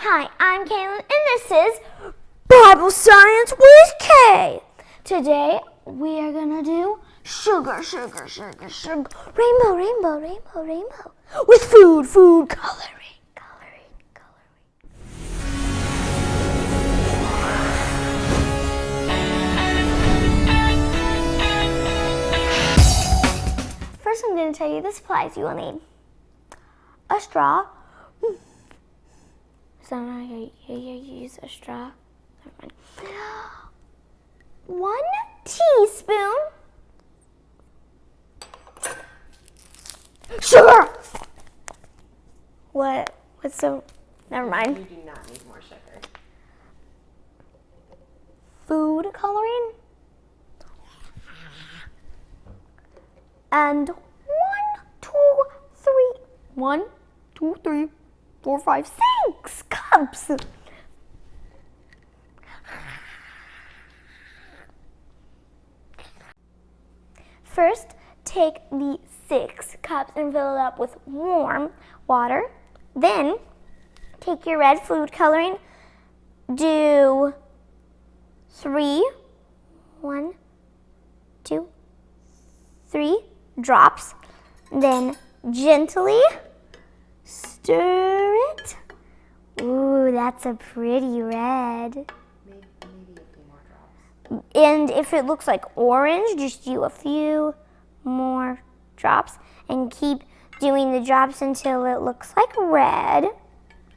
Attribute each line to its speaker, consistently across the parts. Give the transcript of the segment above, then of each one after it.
Speaker 1: Hi, I'm Kaylin, and this is Bible Science with Kay. Today, we are going to do sugar, rainbow, with food, coloring. First, I'm going to tell you the supplies you will need. A straw. So now you use a straw. 1 teaspoon sugar. What's so? Never mind.
Speaker 2: You do not need more sugar.
Speaker 1: Food coloring. And 1, 2, 3, 4, 5, 6 cups. First, take the 6 cups and fill it up with warm water. Then, take your red food coloring. Do 1, 2, 3 drops. Then, gently stir it. Ooh, that's a pretty red.
Speaker 2: Maybe a few more drops.
Speaker 1: And if it looks like orange, just do a few more drops and keep doing the drops until it looks like red.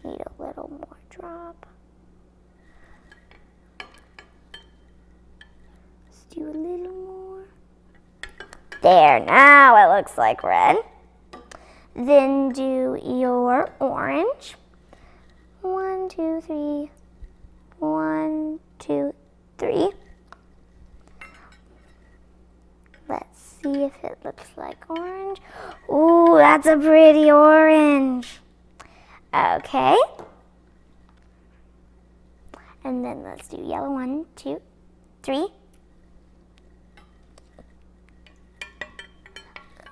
Speaker 1: Need a little more drop. Let's do a little more. There, now it looks like red. Then do your orange. 1, 2, 3. 1, 2, 3. Let's see if it looks like orange. Ooh, that's a pretty orange. Okay. And then let's do yellow. 1, 2, 3.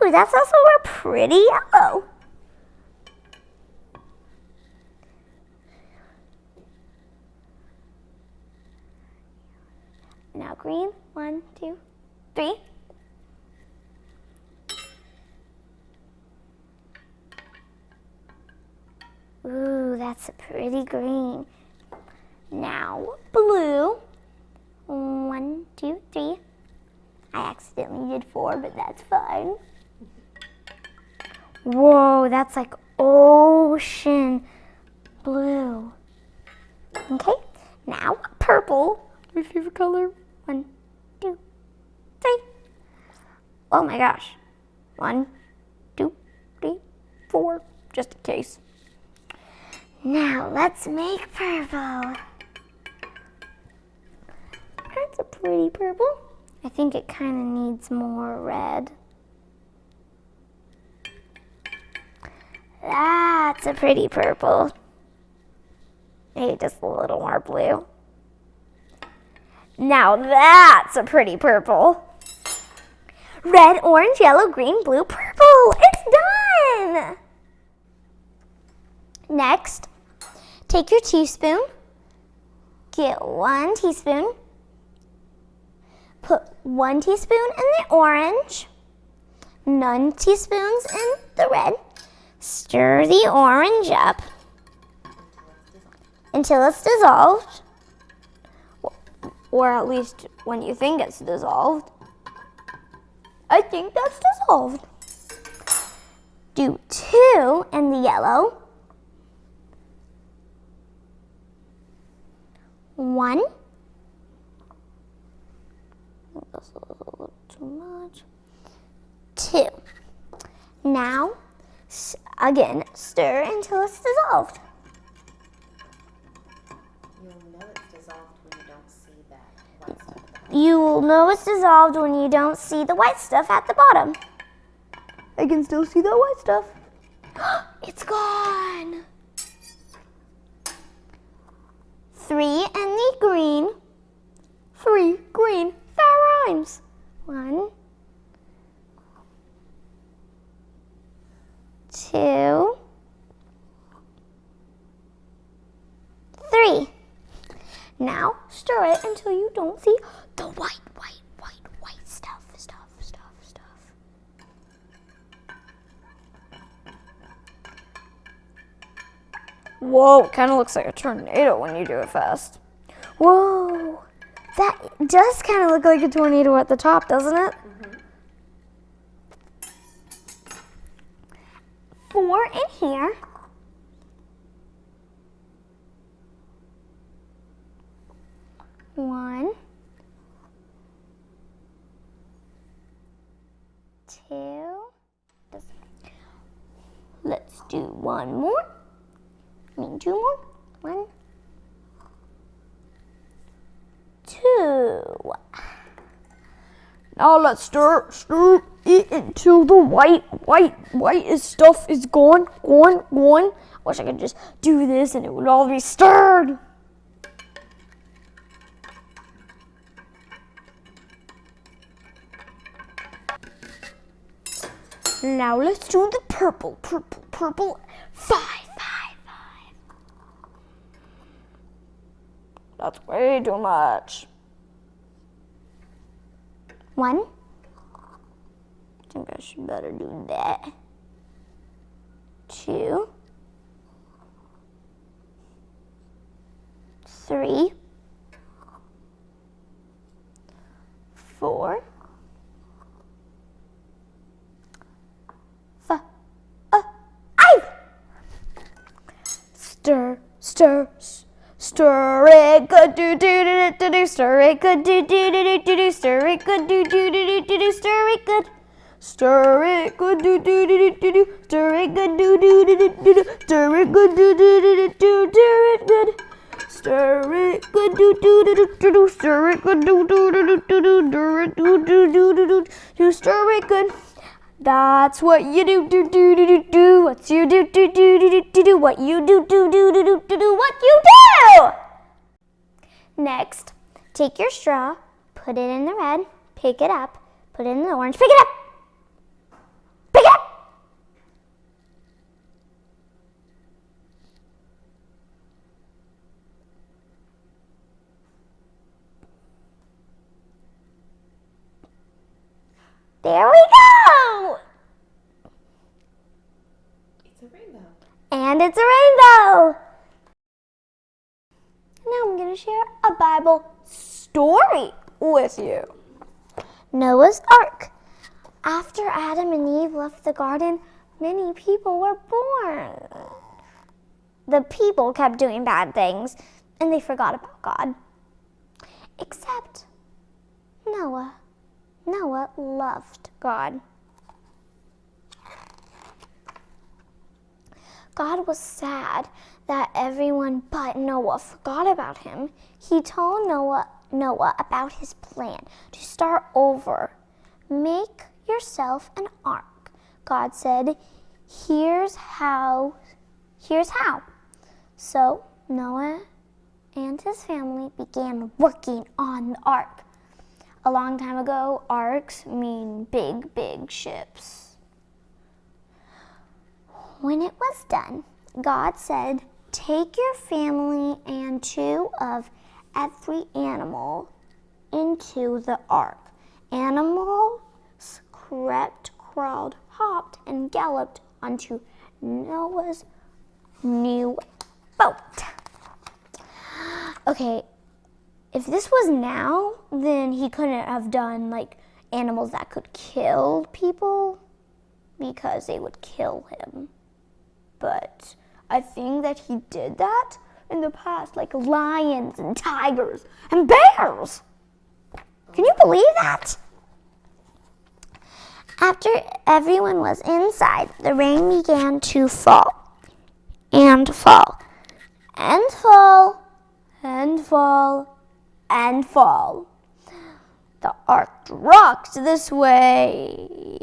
Speaker 1: Ooh, that's also a pretty yellow. Now green. 1, 2, 3. Ooh, that's a pretty green. Now blue. 1, 2, 3. I accidentally did 4, but that's fine. Whoa, that's like ocean blue. Okay, now purple. My favorite color. 1, 2, 3. Oh my gosh. 1, 2, 3, 4, just in case. Now let's make purple. That's a pretty purple. I think it kind of needs more red. That's a pretty purple. Maybe just a little more blue. Now that's a pretty purple. Red, orange, yellow, green, blue, purple. It's done! Next, take your teaspoon. Get 1 teaspoon. Put 1 teaspoon in the orange. None teaspoons in the red. Stir the orange up until it's dissolved, or at least when you think it's dissolved. I think that's dissolved. Do 2 in the yellow. 1. That's a little too much. 2. Now, again, stir until it's dissolved.
Speaker 2: You'll know it's dissolved when you don't see that white stuff at the bottom.
Speaker 1: You will know it's dissolved when you don't see the white stuff at the bottom. I can still see that white stuff. It's gone. 3 in the green. 3 green. That rhymes. 1, 2, Now stir it until you don't see the white stuff.
Speaker 3: Whoa, kind of looks like a tornado when you do it fast.
Speaker 1: Whoa, that does kind of look like a tornado at the top, doesn't it?
Speaker 2: Mm-hmm.
Speaker 1: 4 in here. One, 2. Let's do one more. 2 more. 1, 2.
Speaker 3: Now let's stir it until the white stuff is gone. Wish I could just do this and it would all be stirred. Now let's do the purple. 5. That's way too much.
Speaker 1: 1. I think I should better do that. 2. 3. 4. 5.
Speaker 3: Stir it good, do stir it good, do stir it good, do stir it good. Stir it good, do stir it good, do stir it good, do stir it good. Stir it good, do stir it good, do stir it good. That's what you do. What you do. What you do. What you do.
Speaker 1: Next, take your straw, put it in the red, pick it up, put it in the orange, pick it up. Pick it up. There we go!
Speaker 2: It's a rainbow.
Speaker 1: And it's a rainbow! Now I'm going to share a Bible story with you. Noah's Ark. After Adam and Eve left the garden, many people were born. The people kept doing bad things, and they forgot about God. Except Noah. Noah loved God. God was sad that everyone but Noah forgot about him. He told Noah about his plan to start over. Make yourself an ark. God said, here's how. So Noah and his family began working on the ark. A long time ago, arks mean big ships. When it was done, God said, take your family and 2 of every animal into the ark. Animals crept, crawled, hopped, and galloped onto Noah's new boat. Okay, if this was now, then he couldn't have done like animals that could kill people because they would kill him. But I think that he did that in the past, like lions and tigers and bears. Can you believe that? After everyone was inside, the rain began to fall and fall and fall and fall and fall. The ark rocked this way,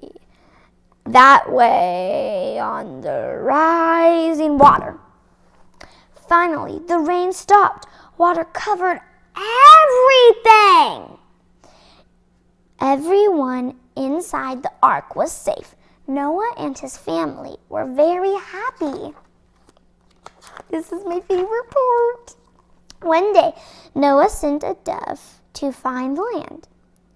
Speaker 1: that way on the rising water. Finally, the rain stopped. Water covered everything. Everyone inside the ark was safe. Noah and his family were very happy. This is my favorite part. One day, Noah sent a dove to find land.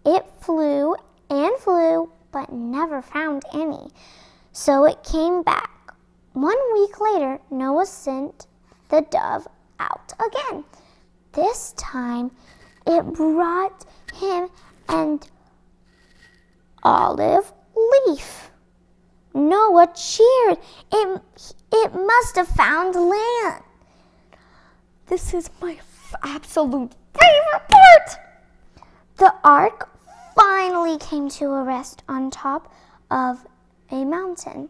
Speaker 1: It flew and flew, but never found any. So it came back. 1 week later, Noah sent the dove out again. This time, it brought him an olive leaf. Noah cheered. It must have found land.
Speaker 3: This is my absolute favorite part.
Speaker 1: The ark finally came to a rest on top of a mountain.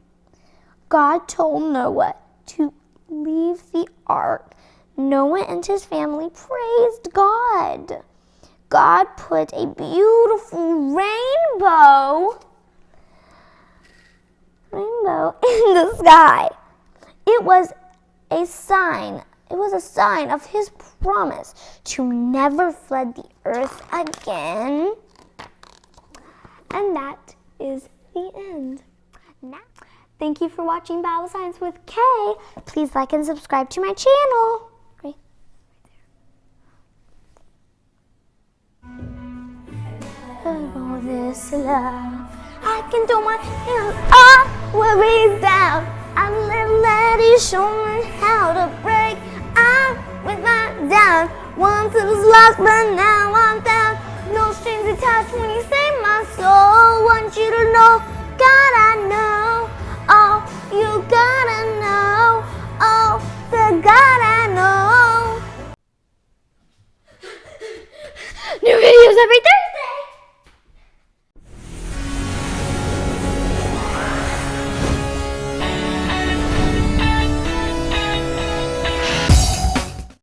Speaker 1: God told Noah to leave the ark. Noah and his family praised God. God put a beautiful rainbow in the sky. It was a sign of his promise to never flood the earth again. And that is the end. Now, thank you for watching Bible Science with Kay. Please like and subscribe to my channel. Great. Oh, this love, I can throw my hands up, worries down. I let it show me how to break out with my down. Once it was lost, but now I'm found. No strings attached when you save my soul. Want you to know, God, I know. Oh, you gotta know. Oh, the God I know. New videos every day.